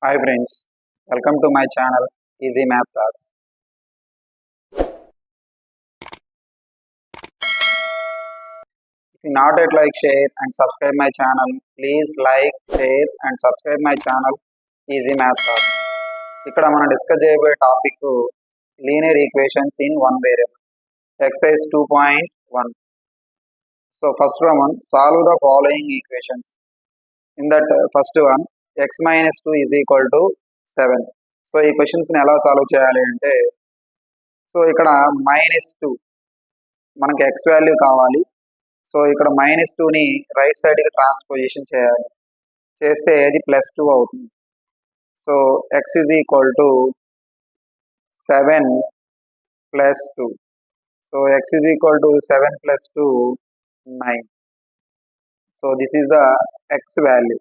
Hi friends, welcome to my channel Easy Math Talks. If you not yet like, share and subscribe my channel, please like, share and subscribe my channel Easy Math Talks. ఇక్కడ మనం discuss చేయబోయే topic linear equations in one variable exercise 2.1. So first one, solve the following equations. In that first one, x minus 2 is equal to 7. So ఈ క్వశ్చన్స్ని ఎలా solve చేయాలి అంటే, so ఇక్కడ -2 మనకి ఎక్స్ వాల్యూ కావాలి. సో ఇక్కడ -2ని రైట్ సైడ్కి ట్రాన్స్పోజిషన్ చేయాలి. చేస్తే అది +2 అవుతుంది. So x is equal to 7 + 2. So x is equal to 7 + 2 9. So this is the x value.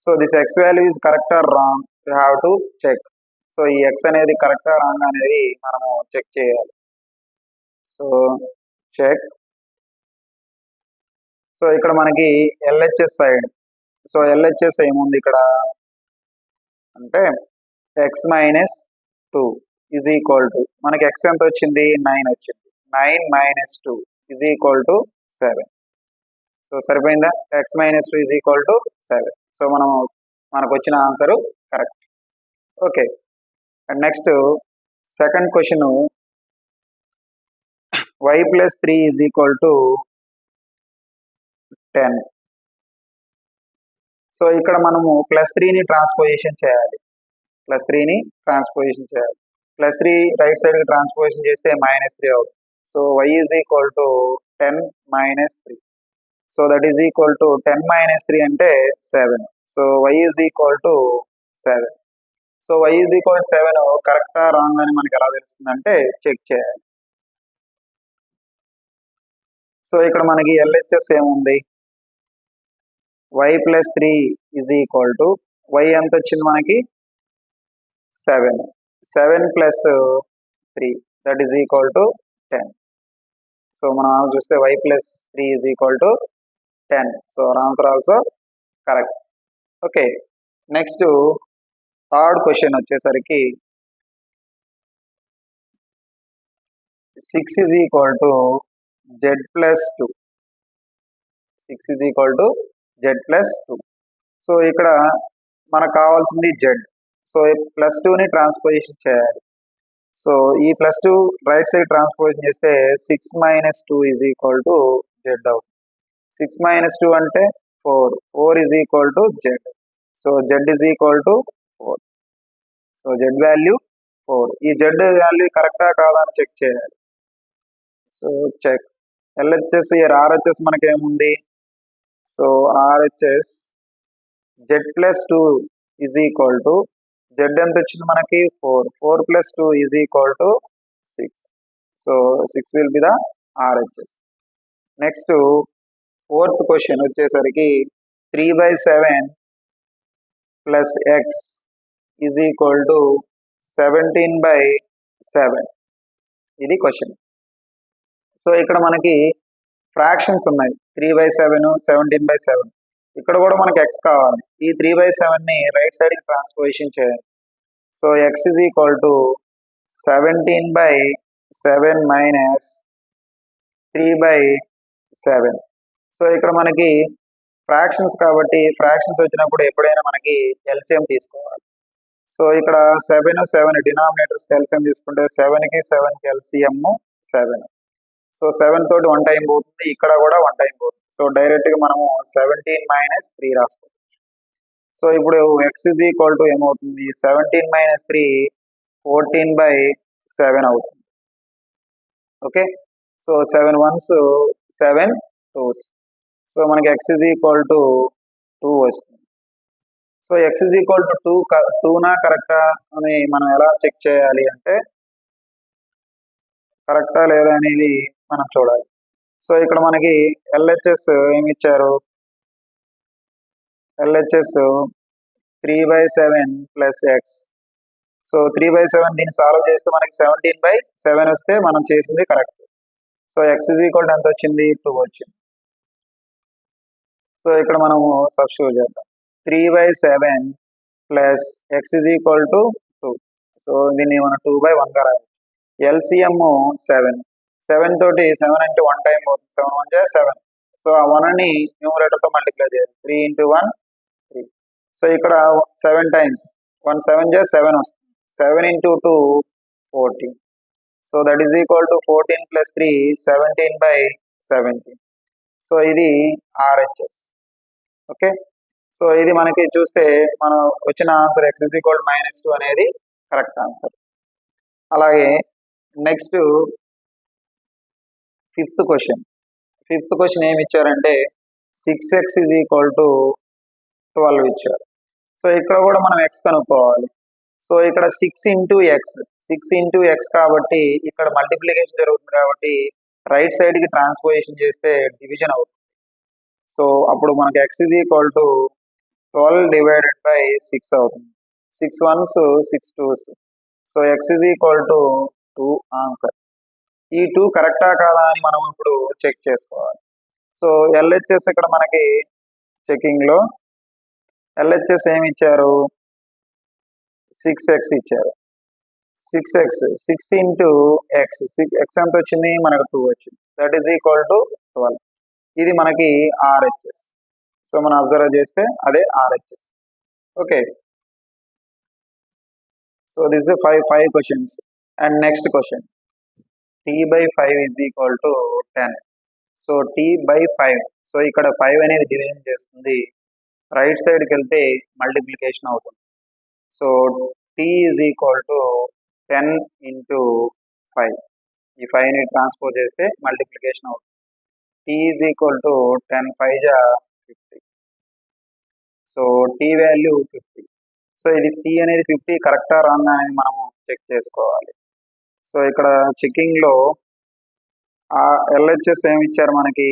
So this x value is correct or wrong, you have to check. So ఈ x అనేది కరెక్టా wrong అనేది మనము check చేయాలి. So check. So ఇక్కడ మనకి LHS side, so LHS ఏముంది ఇక్కడ అంటే X minus 2 is equal to, మనకి ఎక్స్ ఎంత వచ్చింది 9 వచ్చింది. 9 - 2 ఈజ్ ఈక్వల్ టు 7. సో సరిపోయిందా, X minus 2 is equal to 7. So మనకు వచ్చిన answer correct. Okay, and next second question, y + 3 is equal to 10. So ఇక్కడ మనము +3ని ట్రాన్స్పోజిషన్ చేయాలి. +3ని ట్రాన్స్పోజిషన్ చేయాలి. +3 రైట్ సైడ్కి ట్రాన్స్పోజిషన్ చేస్తే -3 అవుతుంది. So y is equal to 10 - 3. So that is equal to 10 - 3 అంటే 7. So y is equal to 7. So y is equal to 7 కరెక్టా wrong అని మనకి ఎలా తెలుస్తుందంటే చెక్ చేయాలి. సో ఇక్కడ మనకి ఎల్హెచ్ఎస్ ఏముంది, y + 3 is equal to, y ఎంత వచ్చింది మనకి 7. 7 + 3 that is equal to 10. So మనం చూస్తే y + 3 is equal to 10. So our answer also correct. Okay, next third question వచ్చేసరికి 6 is equal to z + 2. 6 is equal to z + 2. So ఇక్కడ మనకు కావాల్సింది z. So +2ని ట్రాన్స్పోజిషన్ చేయాలి. సో ఈ +2 right side transposition చేస్తే 6 - 2 ఈజ్ ఈక్వల్ టు z అవుతుంది. 6 - 2 అంటే 4. 4 is equal to z. So z is equal to 4. So z value 4. ఈ z వాల్యూ కరెక్టా కాదా అని చెక్ చేయాలి. So check. ఎల్హెచ్ఎస్ ఆర్హెచ్ఎస్ మనకేముంది, so RHS z + 2 is equal to, z ఎంత వచ్చింది మనకి 4. 4 + 2 is equal to 6. So 6 will be the RHS. Next fourth question వచ్చేసరికి 3/7 + x ఈజ్ ఈక్వల్ టు 17/7. ఇది క్వశ్చన్. సో ఇక్కడ మనకి ఫ్రాక్షన్స్ ఉన్నాయి, 3/7, 17/7. ఇక్కడ కూడా మనకి x కావాలి. ఈ 3/7ని రైట్ సైడ్కి ట్రాన్స్పోజిషన్ చేయాలి. So x is equal to 17/7 - 3/7. So ఇక్కడ మనకి ఫ్రాక్షన్స్ కాబట్టి ఫ్రాక్షన్స్ వచ్చినప్పుడు ఎప్పుడైనా మనకి ఎల్సిఎం తీసుకోవాలి. సో ఇక్కడ 7 డినామినేటర్స్ ఎల్సిఎం తీసుకుంటే 7కి 7కి ఎల్సిఎం 7. సో 7 తోటి 1 టైం పోతుంది, ఇక్కడ కూడా 1 టైం పోతుంది. సో డైరెక్ట్గా మనము 17 - 3 రాసుకోవచ్చు. సో ఇప్పుడు x ఈజ్ ఈక్వల్ టు ఏమవుతుంది, 17 - 3 14/7 అవుతుంది. Okay, so 7 1s 7 2s. సో మనకి x ఈజ్ ఈక్వల్ టు 2 వస్తుంది. So x is equal to 2నా కరెక్టా అని మనం ఎలా చెక్ చేయాలి అంటే, కరెక్టా లేదా అనేది మనం చూడాలి. సో ఇక్కడ మనకి ఎల్హెచ్ఎస్ ఏమి ఇచ్చారు, ఎల్హెచ్ఎస్ 3/7 + x. సో 3/7 దీన్ని సాల్వ్ చేస్తే మనకి 17/7 వస్తే మనం చేసింది correct. So x is equal to ఎంత వచ్చింది, 2 వచ్చింది. సో ఇక్కడ మనము సబ్స్టిట్యూట్ చేద్దాం. 3/7 plus X is equal to 2. So దీన్ని మనం 2/1గా రాయాలి. ఎల్సిఎం 7. 7 తోటి 7 అంటే 1 టైం అవుతుంది. 7 1 7. సో ఆ 1ని న్యూమరేటర్తో మల్టిప్లై చేయాలి. 3 × 1 3. సో ఇక్కడ 7 టైమ్స్ 1 7 7 వస్తుంది. 7 × 2 14. So that is equal to 14 + 3 17/17. So ఇది ఆర్హెచ్ఎస్. ఓకే, సో ఇది మనకి చూస్తే మనం వచ్చిన ఆన్సర్ x = -2 అనేది కరెక్ట్ ఆన్సర్. అలాగే నెక్స్ట్ ఫిఫ్త్ క్వశ్చన్ ఏమి ఇచ్చారంటే 6x = 12 ఇచ్చారు. సో ఇక్కడ కూడా మనం x కనుక్కోవాలి. సో ఇక్కడ 6 × x కాబట్టి ఇక్కడ మల్టిప్లికేషన్ జరుగుతుంది కాబట్టి రైట్ సైడ్కి ట్రాన్స్పోజిషన్ చేస్తే డివిజన్ అవుతుంది. సో అప్పుడు మనకి x = 12/6 అవుతుంది. 6 1s 6 2s. So x = 2 answer. ఈ 2 కరెక్టా కాదా అని మనం ఇప్పుడు చెక్ చేసుకోవాలి. సో ఎల్హెచ్ఎస్ ఇక్కడ మనకి చెకింగ్లో ఎల్హెచ్ఎస్ ఏమి ఇచ్చారు? 6x ఇచ్చారు. 6x 6 × x. x ఎంత వచ్చింది? మనకు 2 వచ్చింది. That is equal to 12. ఇది మనకి ఆర్హెచ్ఎస్. సో మనం అబ్జర్వ్ చేస్తే అదే RHS. Okay, so this is 5 questions. And next question t/5 = 10. So t/5. So ఇక్కడ 5 అనేది డివిజన్ చేస్తుంది. రైట్ సైడ్కి వెళ్తే మల్టిప్లికేషన్ అవుతుంది. So t = 10 × 5. ఈ 5ని ట్రాన్స్పోజ్ చేస్తే మల్టిప్లికేషన్ అవుతుంది. t = 10 5 50. So t value 50. So ఇది t అనేది 50 కరెక్టా రాంగా అనేది మనము చెక్ చేసుకోవాలి. సో ఇక్కడ చెకింగ్లో ఎల్హెచ్ఎస్ ఏమి ఇచ్చారు మనకి?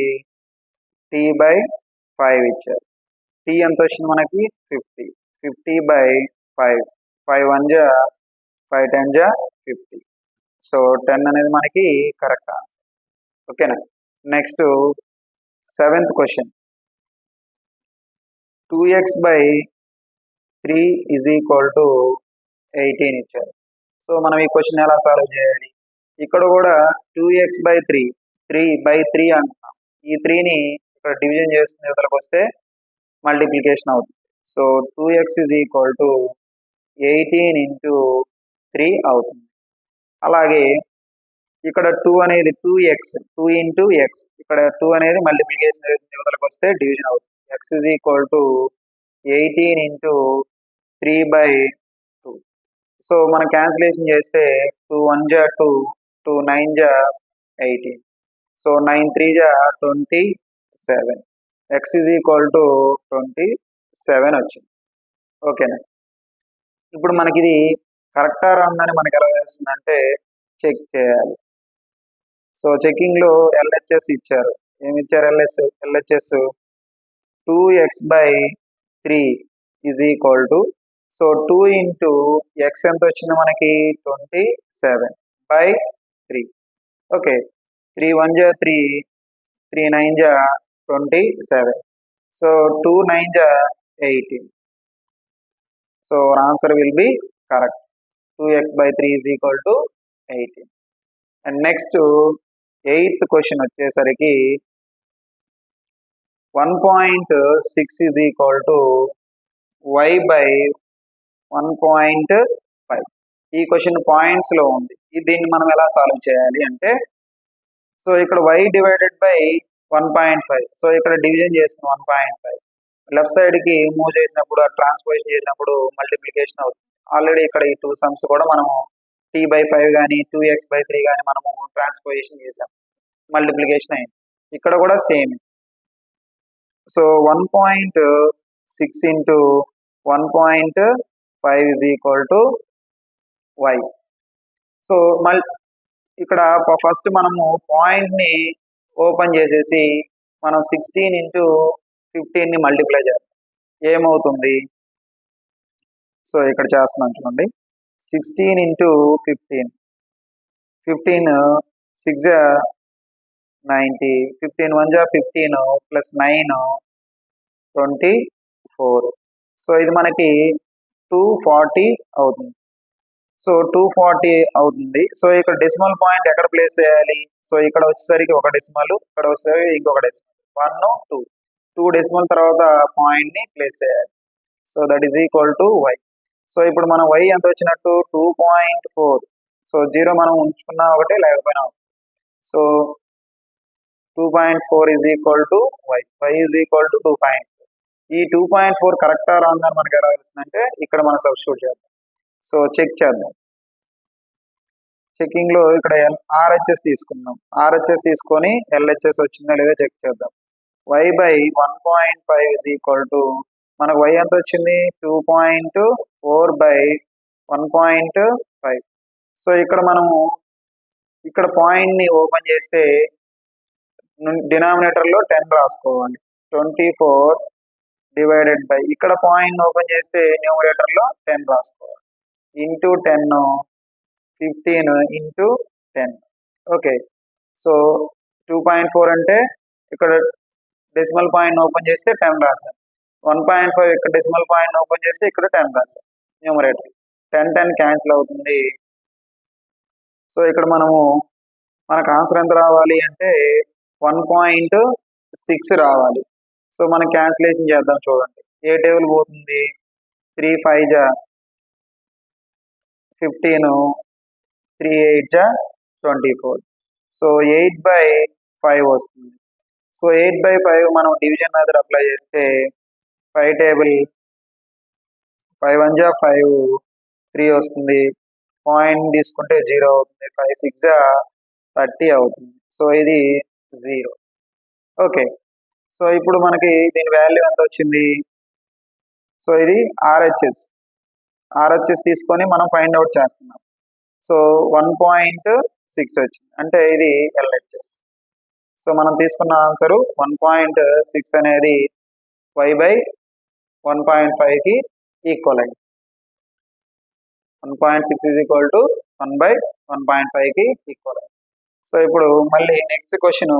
t/5 ఇచ్చారు. t ఎంత వచ్చింది మనకి? 50. 50/5. 5 1 5 10 50. సో 10 అనేది మనకి కరెక్ట్ ఆన్సర్. ఓకేనా. నెక్స్ట్ 7th క్వశ్చన్ 2x/3 = 18 ఇచ్చారు. సో మనం ఈ క్వశ్చన్ ఎలా సాల్వ్ చేయాలి? ఇక్కడ కూడా 2x/3 3/3 అంటున్నాం. ఈ 3ని ఇక్కడ డివిజన్ చేస్తున్న యువతలకు వస్తే మల్టిప్లికేషన్ అవుతుంది. సో 2x = 18 × 3 అవుతుంది. అలాగే ఇక్కడ 2 అనేది 2x 2 × x. ఇక్కడ 2 అనేది మల్టిప్లికేషన్ యువతలకు వస్తే డివిజన్ అవుతుంది. x = 18 × 3/2. సో మనం క్యాన్సిలేషన్ చేస్తే 2 1 2 2 9 18. సో 9 3 27. x = 27 వచ్చింది. ఓకేనా. ఇప్పుడు మనకి ఇది కరెక్టా రాంగ్ అని మనకి ఎలా తెలుస్తుందంటే చెక్ చేయాలి. సో చెకింగ్లో ఎల్హెచ్ఎస్ ఇచ్చారు. ఏమి ఇచ్చారు? ఎల్హెచ్ఎస్ 2x/3 = సో 2 × x ఎంత వచ్చింది మనకి? 27/3. Okay, 3 1 3 3 9 27. So 2 9 18. So answer will be correct. 2x/3 = 18. And next 8th question వచ్చేసరికి 1.6 = y/1.5. ఈ క్వశ్చన్ పాయింట్స్లో ఉంది. దీన్ని మనం ఎలా సాల్వ్ చేయాలి అంటే, సో ఇక్కడ y / 1.5. సో ఇక్కడ డివిజన్ చేసిన 1.5 లెఫ్ట్ సైడ్కి మూవ్ చేసినప్పుడు ట్రాన్స్పోజిషన్ చేసినప్పుడు మల్టిప్లికేషన్ అవుతుంది. ఆల్రెడీ ఇక్కడ ఈ 2 సమ్స్ కూడా మనము t/5 కానీ 2x/3 కానీ మనము ట్రాన్స్పోజిషన్ చేసాం, మల్టిప్లికేషన్ అయింది. ఇక్కడ కూడా సేమ్. So 1.6 × 1.5 = y. సో ఇక్కడ ఫస్ట్ మనము పాయింట్ని ఓపెన్ చేసేసి మనం 16 × 15ని మల్టిప్లై చేద్దాం. ఏమవుతుంది? సో ఇక్కడ చేస్తున్నాం చూడండి. 16 × 15. 15 6 90. 15 1 15 + 9 24. సో ఇది మనకి 240 అవుతుంది. సో 240 అవుతుంది. సో ఇక్కడ డెసిమల్ పాయింట్ ఎక్కడ ప్లేస్ చేయాలి? సో ఇక్కడ వచ్చేసరికి ఒక డెసిమల్, ఇక్కడ వచ్చేసరికి ఇంకొక డెసిమల్, 1 2 డెసిమల్ తర్వాత పాయింట్ ని ప్లేస్ చేయాలి. So that is equal to y. So ఇప్పుడు మనం y ఎంత వచ్చినట్టు 2.4. సో 0 మనం ఉంచుకున్నా ఒకటే, లేకపోయినా ఒకటే. So 2.4 is equal to y. y is equal to 2.4. ఈ 2.4 కరెక్టా రాంగ్ అని మనకి ఎలా తెలుస్తుందంటే ఇక్కడ మనం సబ్స్టిట్యూట్ చేద్దాం. సో చెక్ చేద్దాం. చెకింగ్ లో ఇక్కడ ఆర్హెచ్ఎస్ తీసుకుందాం. ఆర్హెచ్ఎస్ తీసుకొని ఎల్హెచ్ఎస్ వచ్చిందా లేదా చెక్ చేద్దాం. y by 1.5 is equal to మనకు y ఎంత వచ్చింది? 2.4 బై 1.5. సో ఇక్కడ మనము ఇక్కడ పాయింట్ ని ఓపెన్ చేస్తే డినామినేటర్ లో 10 రాసుకోవాలి. 24 డివైడెడ్ బై ఇక్కడ పాయింట్ ఓపెన్ చేస్తే న్యూమరేటర్ లో 10 రాసుకోవాలి. Into 10 15 into 10. ఓకే. సో 2.4 అంటే ఇక్కడ డెసిమల్ పాయింట్ ఓపెన్ చేస్తే 10 రాశాను. 1.5 ఇక్కడ డెసిమల్ పాయింట్ ఓపెన్ చేస్తే ఇక్కడ 10 రాశాను. న్యూమరేటర్ 10 క్యాన్సిల్ అవుతుంది. సో ఇక్కడ మనకు ఆన్సర్ ఎంత రావాలి అంటే 1.6 రావాలి. సో మనం క్యాన్సిలేషన్ చేద్దాం. చూడండి ఏ టేబుల్ పోతుంది? 3 5 జా 15, 3 8 జా 24. సో 8/5 వస్తుంది. సో 8/5 మనం డివిజన్ మెథడ్ అప్లై చేస్తే 5 టేబుల్ 5 1 జా 5, 3 వస్తుంది. పాయింట్ తీసుకుంటే 0 అవుతుంది. 5 6 జా 30 అవుతుంది. సో ఇది 0. ఓకే. సో ఇప్పుడు మనకి దీని వాల్యూ ఎంత వచ్చింది? సో ఇది ఆర్హెచ్ఎస్ తీసుకొని మనం ఫైండ్ అవుట్ చేస్తున్నాం. సో 1.6 వచ్చింది, అంటే ఇది ఎల్హెచ్ఎస్. సో మనం తీసుకున్న ఆన్సరు 1.6 అనేది y బై 1.5 కి ఈక్వల్ అయింది. 1.6 ఈజ్ ఈక్వల్ టు 1 బై 1.5 కి ఈక్వల్ అయింది. సో ఇప్పుడు మళ్ళీ నెక్స్ట్ క్వశ్చన్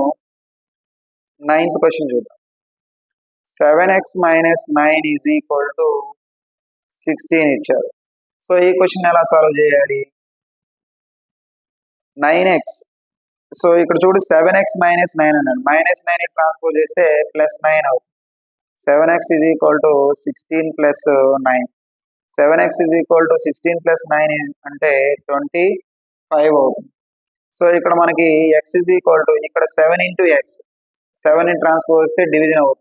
9th క్వశ్చన్ చూద్దాం. 7x minus 9 is equal to 16 ఇచ్చారు. సో ఈ క్వశ్చన్ ఎలా సాల్వ్ చేయాలి? 9x, సో ఇక్కడ చూడు 7x మైనస్ 9 అన్నాడు. -9 ట్రాన్స్పోజ్ చేస్తే +9 అవుతుంది. 7x is equal to 16 plus 9. 7x is equal to 16 plus 9 అంటే 25 అవుతుంది. సో ఇక్కడ మనకి x ఈజ్ ఈక్వల్ టు ఇక్కడ 7 ఇంటూ ఎక్స్, 7 ట్రాన్స్పోజ్ చేస్తే డివిజన్ అవుతుంది.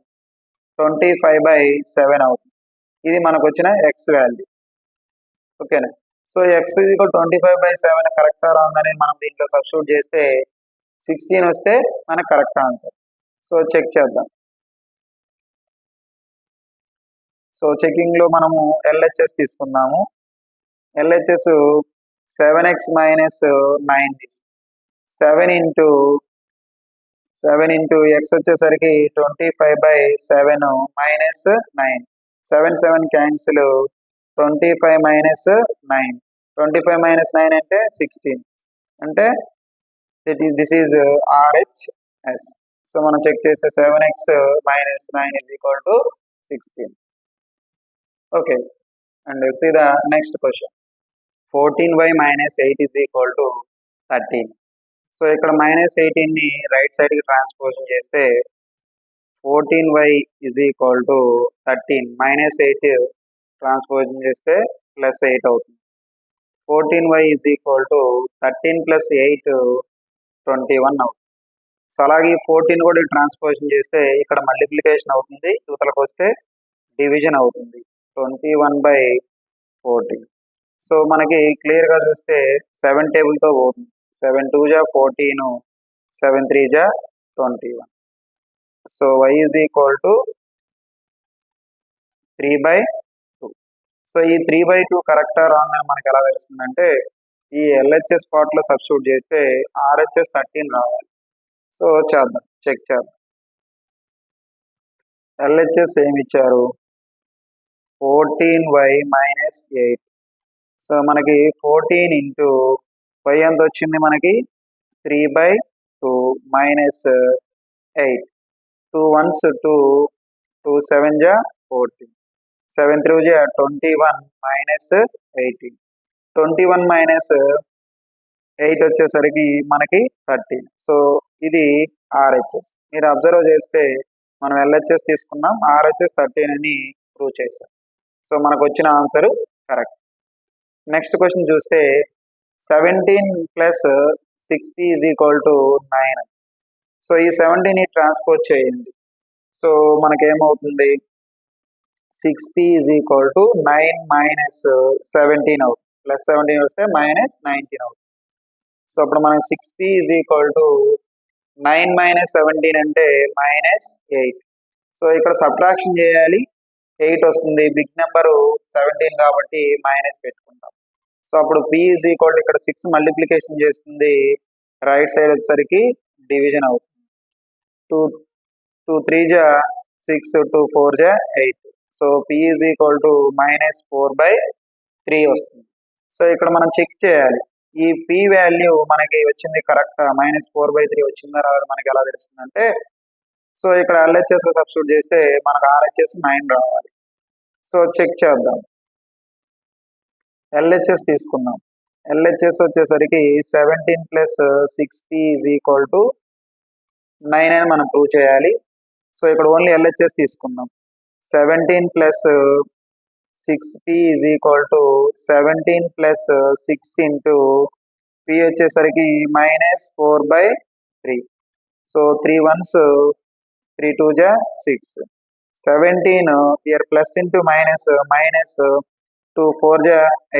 25/7 అవుతుంది. ఇది మనకు వచ్చిన ఎక్స్ వాల్యూ. ఓకేనా? సో ఎక్స్ ఈజ్ ఈక్వల్ 25/7 కరెక్టా రాంగ్ అనేది మనం దీంట్లో సబ్స్టిట్యూట్ చేస్తే 16 వస్తే మనకు కరెక్ట్ ఆన్సర్. సో చెక్ చేద్దాం. సో చెకింగ్ లో మనము ఎల్హెచ్ఎస్ తీసుకున్నాము. LHS 7x minus 9, 7 into X వచ్చేసరికి 25/7 మైనస్ 9, 7 క్యాన్సిల్, 25 మైనస్ 9, 25 మైనస్ 9 అంటే 16, అంటే దిస్ ఈజ్ RHS. సో మనం చెక్ చేస్తే 7x minus 9 is equal to 16. Okay, and see the next question. 14y minus 8 is equal to 13. So ఇక్కడ -18 ని right side కి transposition చేస్తే 14y is equal to 13, -8 transposition చేస్తే +8 అవుతుంది. 14y ఈజ్ ఈక్వల్ టు 13 + 8 21 అవుతుంది. So అలాగే 14 కూడా ట్రాన్స్పోజిషన్ చేస్తే ఇక్కడ మల్టిప్లికేషన్ అవుతుంది, ఇవతలకు వస్తే డివిజన్ అవుతుంది. 21/14. సో మనకి క్లియర్ గా చూస్తే 7 టేబుల్ తో పోతుంది. 7 2 జా 14, 7 3 జా 21. So y is equal to 3/2. So ఈ 3/2 కరెక్టా రాంగ్ అని మనకి ఎలా తెలుస్తుందంటే ఈ ఎల్హెచ్ఎస్ పార్ట్ లో సబ్స్టిట్యూట్ చేస్తే RHS 13 రావాలి. సో చేద్దాం, చెక్ చేద్దాం. ఎల్హెచ్ఎస్ ఏమి ఇచ్చారు? 14y minus 8. సో మనకి 14 ఇంటూ y ఎంత వచ్చింది? మనకి 3/2 మైనస్ 8. 2 1s 2, 2 7 జా 14. 7 3 21 minus 18. 21 minus 8 వచ్చేసరికి మనకి 13. సో ఇది RHS. మీరు అబ్జర్వ్ చేస్తే మనం LHS తీసుకున్నాం, RHS 13 అని ప్రూవ్ చేసాం. సో మనకు వచ్చిన ఆన్సర్ కరెక్ట్. నెక్స్ట్ క్వశ్చన్ చూస్తే 17 plus 6p is equal to 9. So ఈ 17ని ట్రాన్స్పోజ్ చేయండి. సో మనకేమవుతుంది, 6p is equal to 9 minus 17 అవుతుంది. ప్లస్ 17 వస్తే మైనస్ 19 అవుతుంది. సో అప్పుడు మనకి 6p is equal to 9 minus 17 అంటే మైనస్ 8. సో ఇక్కడ సబ్ట్రాక్షన్ చేయాలి, 8 వస్తుంది. బిగ్ నెంబరు 17 కాబట్టి మైనస్ పెట్టుకుంటాం. సో అప్పుడు p ఈజ్ ఈక్వల్ టు ఇక్కడ 6 మల్టిప్లికేషన్ చేస్తుంది, రైట్ సైడ్ వచ్చేసరికి డివిజన్ అవుతుంది. 2 3 6, 2 4 8. So p is equal to minus 4/3 వస్తుంది. సో ఇక్కడ మనం చెక్ చేయాలి, ఈ p వాల్యూ మనకి వచ్చింది కరెక్ట్, మైనస్ 4/3 వచ్చిందా రాదు మనకి ఎలా తెలుస్తుందంటే, సో ఇక్కడ LHS లో సబ్స్టిట్యూట్ చేస్తే మనకు RHS 9 రావాలి. సో చెక్ చేద్దాం, LHS తీసుకుందాం. LHS వచ్చేసరికి 17 plus 6p is equal to 9 అని మనం ప్రూవ్ చేయాలి. సో ఇక్కడ ఓన్లీ LHS తీసుకుందాం. 17 plus 6p is equal to 17 plus 6 into p వచ్చేసరికి minus 4/3. So 3 1s 3 2 6. 17 here plus into minus, minus 2 4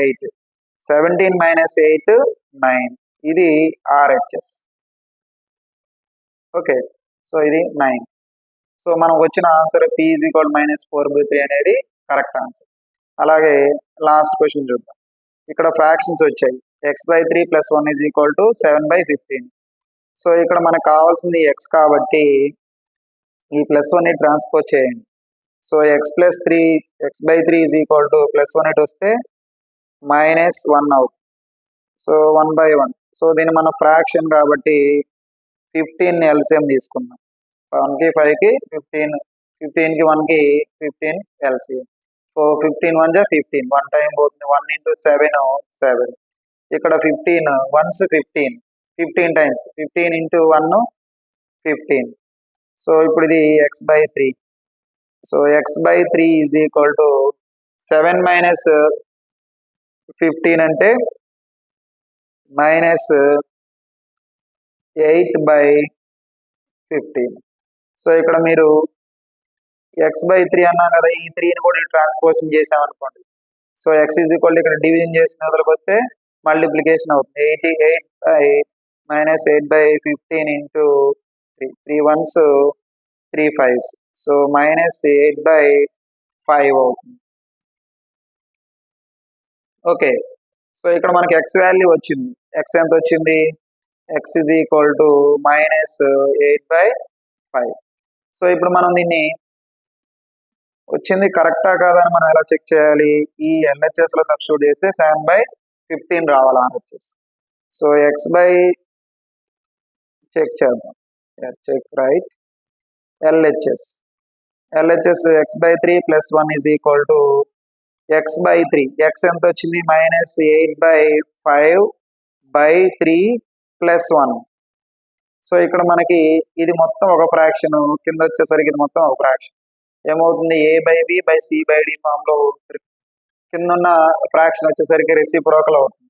8. 17 minus 8 9. ఇది RHS. ఓకే, సో ఇది 9. సో మనకు వచ్చిన answer p is equal minus 4/3 అనేది కరెక్ట్ ఆన్సర్. అలాగే last question చూద్దాం. ఇక్కడ ఫ్రాక్షన్స్ వచ్చాయి, x/3 plus 1 is equal to 7/15. So ఇక్కడ మనకు కావాల్సింది x కాబట్టి ఈ ప్లస్ 1ని ట్రాన్స్పోజ్ చేయండి. So x/3 is equal to plus 1 ఇటు వస్తే మైనస్ 1 అవుతుంది. సో 1/1. సో దీన్ని మన ఫ్రాక్షన్ కాబట్టి 15 LCM తీసుకుందాం. 1కి 5కి 15, 15కి 1కి 15 LCM. సో 15 1 15, 1 టైం పోతుంది. 1 ఇంటూ 7 7. ఇక్కడ 15 1s 15, 15 టైమ్స్ 15 ఇంటూ 1 15. సో ఇప్పుడు ఇది x/3. So x/3 is equal to 7 minus 15 అంటే మైనస్ 8/15. సో ఇక్కడ మీరు x/3 అన్నాం కదా, ఈ 3ని కూడా ట్రాన్స్పోజిషన్ చేసామనుకోండి. సో x ఈజ్ ఈక్వల్ ఇక్కడ డివిజన్ చేసిన వదలకు వస్తే మల్టిప్లికేషన్ అవుతుంది. 88 minus 8/15 into 3 1s 3 5s. So minus 8/5 అవుతుంది. ఓకే, సో ఇక్కడ మనకి x వాల్యూ వచ్చింది. x ఎంత వచ్చింది, x is equal to minus 8/5. So ఇప్పుడు మనం దీన్ని వచ్చింది కరెక్టా కాదా అని మనం ఎలా చెక్ చేయాలి, ఈ LHS లో సబ్స్టిట్యూట్ చేస్తే 7/15 రావాలి RHS. సో చెక్ చేద్దాం, check right. LHS x/3 plus 1 is equal to x/3. x ఎంత వచ్చింది, మైనస్ 8/5/3 ప్లస్ 1. సో ఇక్కడ మనకి ఇది మొత్తం ఒక ఫ్రాక్షన్, కింద వచ్చేసరికి ఇది మొత్తం ఒక ఫ్రాక్షన్. ఏమవుతుంది, a/b/c/d ఫామ్ లో కింద ఉన్న ఫ్రాక్షన్ వచ్చేసరికి రెసిప్రోకల్ అవుతుంది.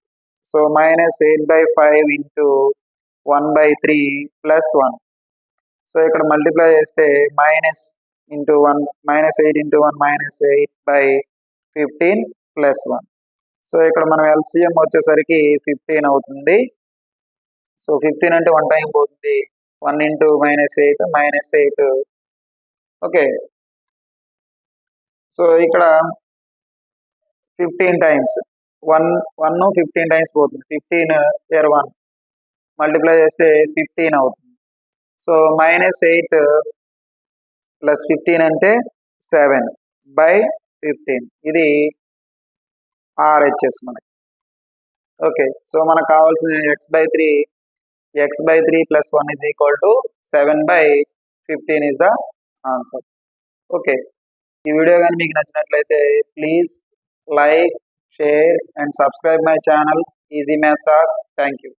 So minus 8/5 into 1/3 plus 1. So ఇక్కడ మల్టిప్లై చేస్తే minus into 1 minus 8 into 1 minus 8/15 plus 1. So ఇక్కడ మనం LCM వచ్చేసరికి 15 అవుతుంది. సో 15 అంటే 1 టైం పోతుంది. 1 into minus 8 minus 8. Okay, so ఇక్కడ 15 టైమ్స్ 1 15 టైమ్స్ పోతుంది. 15 here 1 మల్టిప్లై చేస్తే 15 అవుతుంది. సో మైనస్ 8 ప్లస్ 15 అంటే 7/15. ఇది RHS మనకి. ఓకే, సో మనకు కావాల్సిన x/3 plus 1 is equal to 7/15 is the answer. Okay, ఈ వీడియో కానీ మీకు నచ్చినట్లయితే please like, share and subscribe my channel easy math talk. Thank you.